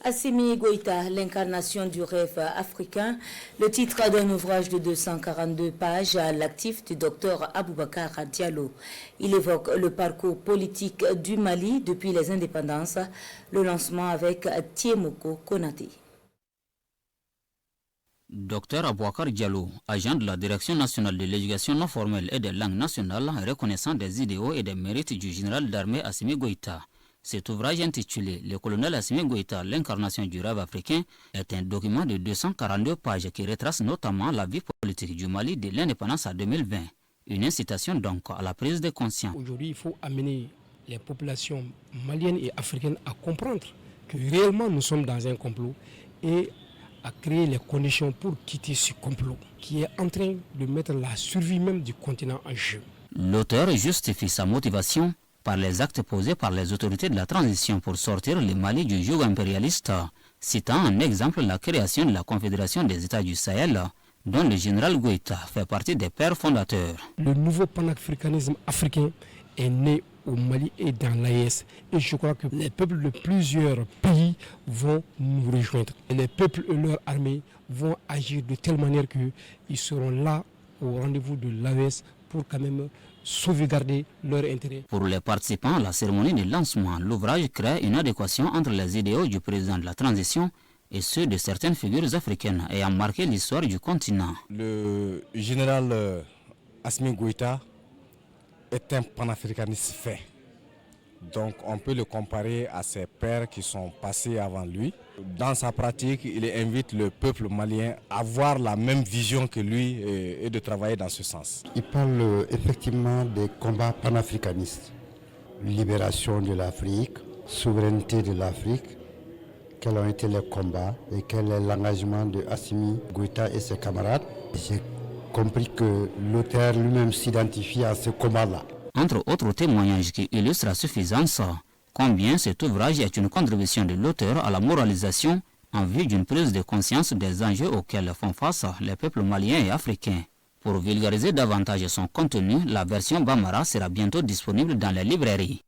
Assimi Goïta, l'incarnation du rêve africain, le titre d'un ouvrage de 242 pages à l'actif du docteur Aboubacar Diallo. Il évoque le parcours politique du Mali depuis les indépendances, le lancement avec Tiemoko Konaté. Docteur Aboubacar Diallo, agent de la Direction nationale de l'éducation non formelle et des langues nationales, reconnaissant des idéaux et des mérites du général d'armée Assimi Goïta. Cet ouvrage intitulé « Le colonel Assimi Goïta, l'incarnation du rêve africain » est un document de 242 pages qui retrace notamment la vie politique du Mali de l'indépendance à 2020. Une incitation donc à la prise de conscience. Aujourd'hui, il faut amener les populations maliennes et africaines à comprendre que réellement nous sommes dans un complot et à créer les conditions pour quitter ce complot qui est en train de mettre la survie même du continent en jeu. L'auteur justifie sa motivation par les actes posés par les autorités de la transition pour sortir le Mali du joug impérialiste, citant en exemple la création de la Confédération des États du Sahel, dont le général Goïta fait partie des pères fondateurs. Le nouveau panafricanisme africain est né au Mali et dans l'AES. Et je crois que les peuples de plusieurs pays vont nous rejoindre. Et les peuples et leurs armées vont agir de telle manière qu'ils seront là au rendez-vous de l'AES pour quand même sauvegarder leur intérêt. Pour les participants à la cérémonie de lancement, l'ouvrage crée une adéquation entre les idéaux du président de la transition et ceux de certaines figures africaines ayant marqué l'histoire du continent. Le général Assimi Goïta est un panafricaniste fait. Donc on peut le comparer à ses pères qui sont passés avant lui. Dans sa pratique, il invite le peuple malien à avoir la même vision que lui et de travailler dans ce sens. Il parle effectivement des combats panafricanistes. Libération de l'Afrique, souveraineté de l'Afrique, quels ont été les combats et quel est l'engagement de Assimi Goïta et ses camarades. J'ai compris que l'auteur lui-même s'identifie à ce combat-là. Entre autres témoignages qui illustrent à suffisance combien cet ouvrage est une contribution de l'auteur à la moralisation en vue d'une prise de conscience des enjeux auxquels font face les peuples maliens et africains. Pour vulgariser davantage son contenu, la version Bambara sera bientôt disponible dans les librairies.